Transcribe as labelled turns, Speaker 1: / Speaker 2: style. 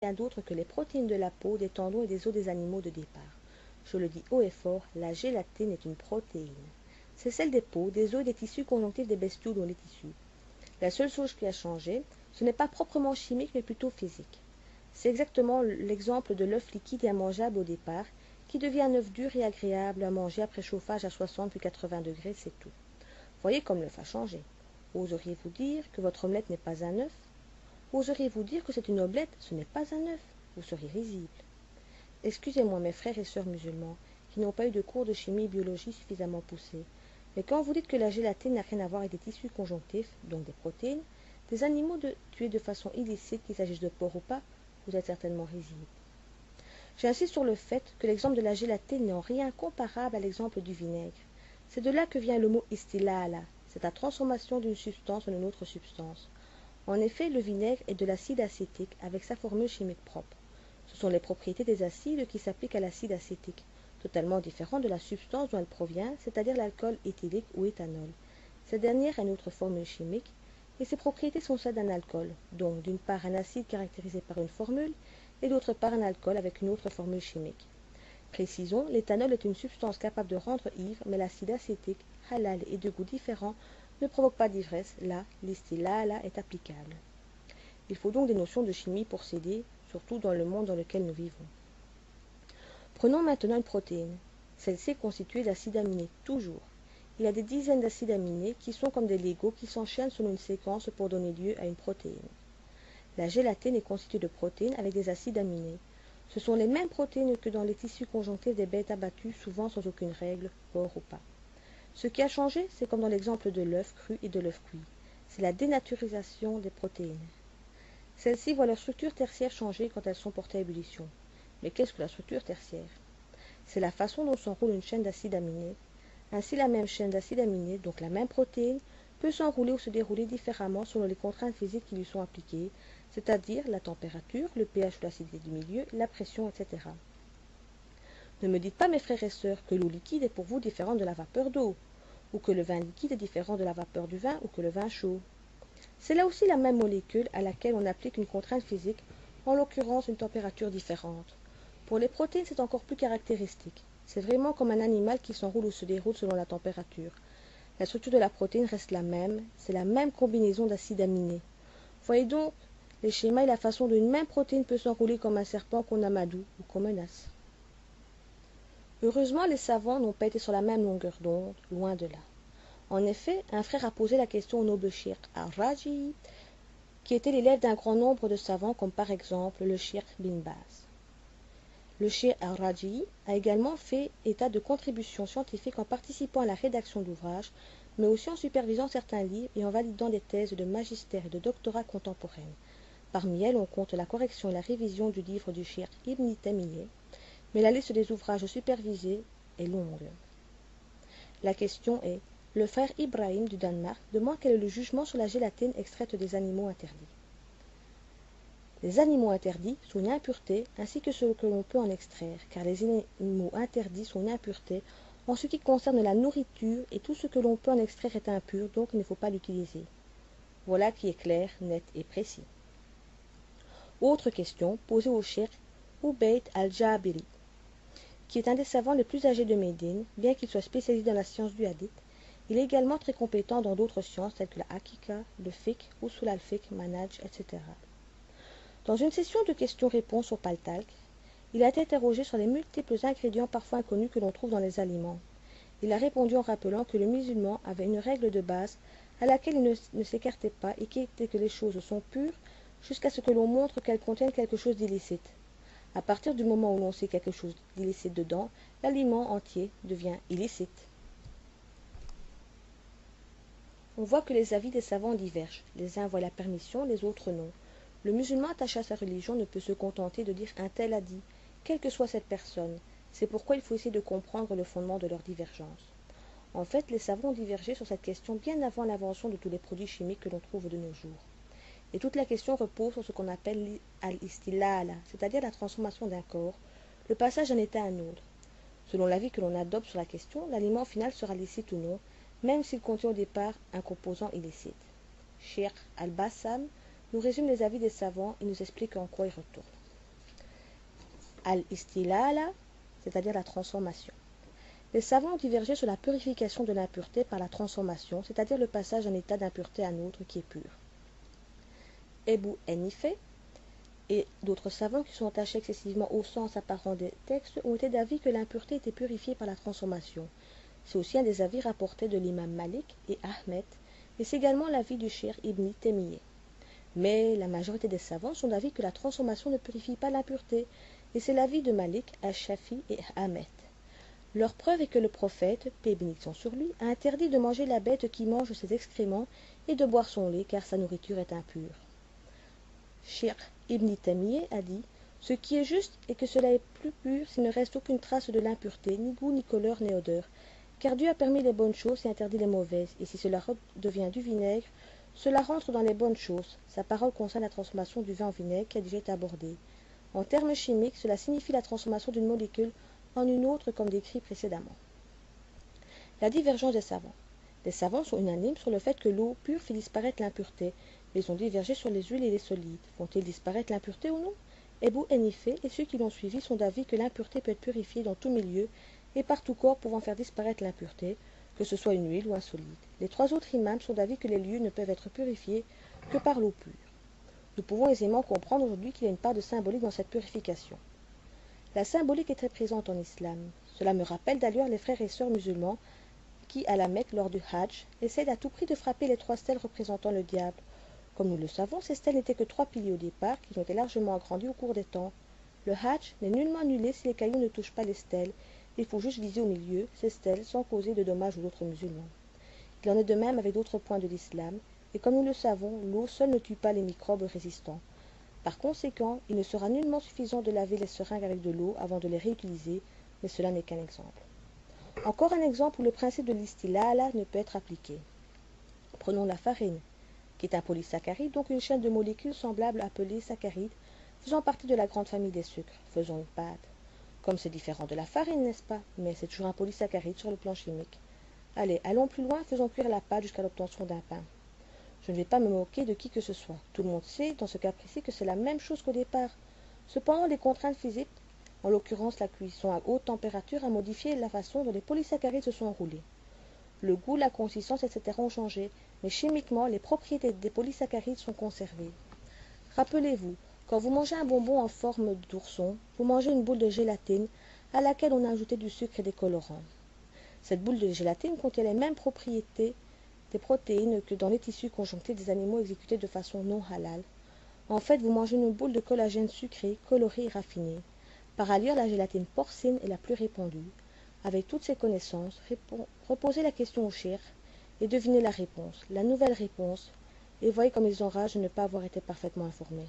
Speaker 1: rien d'autre que les protéines de la peau, des tendons et des os des animaux de départ. Je le dis haut et fort, la gélatine est une protéine. C'est celle des peaux, des os et des tissus conjonctifs des bestiaux dont les tissus. La seule chose qui a changé, ce n'est pas proprement chimique mais plutôt physique. C'est exactement l'exemple de l'œuf liquide et immangeable au départ, qui devient un œuf dur et agréable à manger après chauffage à 60 puis 80 degrés, c'est tout. Voyez comme l'œuf a changé. Oseriez-vous dire que votre omelette n'est pas un œuf? Oseriez-vous dire que c'est une omelette, ce n'est pas un œuf? Vous seriez risible. Excusez-moi mes frères et sœurs musulmans, qui n'ont pas eu de cours de chimie et biologie suffisamment poussés, mais quand vous dites que la gélatine n'a rien à voir avec des tissus conjonctifs, donc des protéines, des animaux tués de façon illicite, qu'il s'agisse de porc ou pas, vous êtes certainement risible. J'insiste sur le fait que l'exemple de la gélatine n'est en rien comparable à l'exemple du vinaigre. C'est de là que vient le mot istilala, c'est la transformation d'une substance en une autre substance. En effet, le vinaigre est de l'acide acétique avec sa formule chimique propre. Ce sont les propriétés des acides qui s'appliquent à l'acide acétique, totalement différent de la substance dont elle provient, c'est-à-dire l'alcool éthylique ou éthanol. Cette dernière a une autre formule chimique, et ses propriétés sont celles d'un alcool, donc d'une part un acide caractérisé par une formule, et d'autre part un alcool avec une autre formule chimique. Précisons, l'éthanol est une substance capable de rendre ivre, mais l'acide acétique, halal et de goût différent, ne provoque pas d'ivresse, là, l'istilala est applicable. Il faut donc des notions de chimie pour s'aider, surtout dans le monde dans lequel nous vivons. Prenons maintenant une protéine. Celle-ci est constituée d'acides aminés, toujours. Il y a des dizaines d'acides aminés qui sont comme des Legos qui s'enchaînent selon une séquence pour donner lieu à une protéine. La gélatine est constituée de protéines avec des acides aminés. Ce sont les mêmes protéines que dans les tissus conjonctifs des bêtes abattues, souvent sans aucune règle, porc ou pas. Ce qui a changé, c'est comme dans l'exemple de l'œuf cru et de l'œuf cuit. C'est la dénaturisation des protéines. Celles-ci voient leur structure tertiaire changer quand elles sont portées à ébullition. Mais qu'est-ce que la structure tertiaire? C'est la façon dont s'enroule une chaîne d'acides aminés. Ainsi, la même chaîne d'acides aminés, donc la même protéine, peut s'enrouler ou se dérouler différemment selon les contraintes physiques qui lui sont appliquées, c'est-à-dire la température, le pH ou l'acidité du milieu, la pression, etc. Ne me dites pas, mes frères et sœurs, que l'eau liquide est pour vous différente de la vapeur d'eau, ou que le vin liquide est différent de la vapeur du vin, ou que le vin chaud. C'est là aussi la même molécule à laquelle on applique une contrainte physique, en l'occurrence une température différente. Pour les protéines, c'est encore plus caractéristique. C'est vraiment comme un animal qui s'enroule ou se déroule selon la température. La structure de la protéine reste la même, c'est la même combinaison d'acides aminés. Voyez donc les schémas et la façon dont une même protéine peut s'enrouler comme un serpent qu'on amadoue ou qu'on menace. Heureusement, les savants n'ont pas été sur la même longueur d'onde, loin de là. En effet, un frère a posé la question au noble Cheikh al-Raji, qui était l'élève d'un grand nombre de savants, comme par exemple le Cheikh bin Baz. Le Cheikh al-Raji a également fait état de contributions scientifiques en participant à la rédaction d'ouvrages, mais aussi en supervisant certains livres et en validant des thèses de magistère et de doctorat contemporaines. Parmi elles, on compte la correction et la révision du livre du Cheikh Ibn Taymiyyah, mais la liste des ouvrages supervisés est longue. La question est, le frère Ibrahim du Danemark demande quel est le jugement sur la gélatine extraite des animaux interdits. Les animaux interdits sont une impureté ainsi que ce que l'on peut en extraire, car les animaux interdits sont une impureté en ce qui concerne la nourriture et tout ce que l'on peut en extraire est impur, donc il ne faut pas l'utiliser. Voilà qui est clair, net et précis. Autre question posée au cheikh Ubayd al-Jabiri, qui est un des savants les plus âgés de Médine, bien qu'il soit spécialisé dans la science du hadith. Il est également très compétent dans d'autres sciences telles que la hakika, le fiqh, usul al-fiqh, manhaj, etc. Dans une session de questions-réponses au Paltalk, il a été interrogé sur les multiples ingrédients parfois inconnus que l'on trouve dans les aliments. Il a répondu en rappelant que le musulman avait une règle de base à laquelle il ne s'écartait pas et qui était que les choses sont pures jusqu'à ce que l'on montre qu'elles contiennent quelque chose d'illicite. À partir du moment où l'on sait quelque chose d'illicite dedans, l'aliment entier devient illicite. On voit que les avis des savants divergent. Les uns voient la permission, les autres non. Le musulman attaché à sa religion ne peut se contenter de dire un tel a dit, quelle que soit cette personne. C'est pourquoi il faut essayer de comprendre le fondement de leur divergence. En fait, les savants ont divergé sur cette question bien avant l'invention de tous les produits chimiques que l'on trouve de nos jours. Et toute la question repose sur ce qu'on appelle al-istilala, c'est-à-dire la transformation d'un corps, le passage d'un état à un autre. Selon l'avis que l'on adopte sur la question, l'aliment final sera licite ou non, même s'il contient au départ un composant illicite. Cheikh al-Bassam nous résume les avis des savants et nous explique en quoi ils retournent. al-istilala, c'est-à-dire la transformation. Les savants ont divergé sur la purification de l'impureté par la transformation, c'est-à-dire le passage d'un état d'impureté à un autre qui est pur. Ebu Hanife et d'autres savants qui sont attachés excessivement au sens apparent des textes ont été d'avis que l'impureté était purifiée par la transformation. C'est aussi un des avis rapportés de l'imam Malik et Ahmed, et c'est également l'avis du Cheikh Ibn Taymiyyah. Mais la majorité des savants sont d'avis que la transformation ne purifie pas l'impureté, et c'est l'avis de Malik, Al-Shafi et Ahmed. Leur preuve est que le prophète, paix et bénédiction sur lui, a interdit de manger la bête qui mange ses excréments et de boire son lait, car sa nourriture est impure. Cheikh Ibn Taymiyyah a dit « Ce qui est juste est que cela est plus pur s'il ne reste aucune trace de l'impureté, ni goût, ni couleur, ni odeur. Car Dieu a permis les bonnes choses et interdit les mauvaises, et si cela devient du vinaigre, cela rentre dans les bonnes choses. » Sa parole concerne la transformation du vin en vinaigre qui a déjà été abordée. En termes chimiques, cela signifie la transformation d'une molécule en une autre comme décrit précédemment. La divergence des savants. Les savants sont unanimes sur le fait que l'eau pure fait disparaître l'impureté, mais ils ont divergé sur les huiles et les solides. Font-ils disparaître l'impureté ou non? Ebu Hanife et ceux qui l'ont suivi sont d'avis que l'impureté peut être purifiée dans tout milieu et par tout corps pouvant faire disparaître l'impureté, que ce soit une huile ou un solide. Les trois autres imams sont d'avis que les lieux ne peuvent être purifiés que par l'eau pure. Nous pouvons aisément comprendre aujourd'hui qu'il y a une part de symbolique dans cette purification. La symbolique est très présente en islam. Cela me rappelle d'ailleurs les frères et sœurs musulmans qui, à la Mecque lors du Hajj, essaient à tout prix de frapper les trois stèles représentant le diable. Comme nous le savons, ces stèles n'étaient que trois piliers au départ, qui ont été largement agrandis au cours des temps. Le Hajj n'est nullement annulé si les cailloux ne touchent pas les stèles. Il faut juste viser au milieu ces stèles sans causer de dommages aux autres musulmans. Il en est de même avec d'autres points de l'islam, et comme nous le savons, l'eau seule ne tue pas les microbes résistants. Par conséquent, il ne sera nullement suffisant de laver les seringues avec de l'eau avant de les réutiliser, mais cela n'est qu'un exemple. Encore un exemple où le principe de l'istilala ne peut être appliqué. Prenons la farine, qui est un polysaccharide, donc une chaîne de molécules semblables appelées saccharides, faisant partie de la grande famille des sucres. Faisons une pâte. Comme c'est différent de la farine, n'est-ce pas? Mais c'est toujours un polysaccharide sur le plan chimique. Allez, allons plus loin, faisons cuire la pâte jusqu'à l'obtention d'un pain. Je ne vais pas me moquer de qui que ce soit. Tout le monde sait, dans ce cas précis, que c'est la même chose qu'au départ. Cependant, les contraintes physiques, en l'occurrence la cuisson à haute température, a modifié la façon dont les polysaccharides se sont enroulés. Le goût, la consistance, etc. ont changé, mais chimiquement, les propriétés des polysaccharides sont conservées. Rappelez-vous, quand vous mangez un bonbon en forme d'ourson, vous mangez une boule de gélatine à laquelle on a ajouté du sucre et des colorants. Cette boule de gélatine contient les mêmes propriétés des protéines que dans les tissus conjonctifs des animaux exécutés de façon non halal. En fait, vous mangez une boule de collagène sucré, coloré et raffiné. Par ailleurs, la gélatine porcine est la plus répandue. Avec toutes ces connaissances, reposez la question au cheikh et devinez la réponse, la nouvelle réponse, et voyez comme ils enragent de ne pas avoir été parfaitement informés.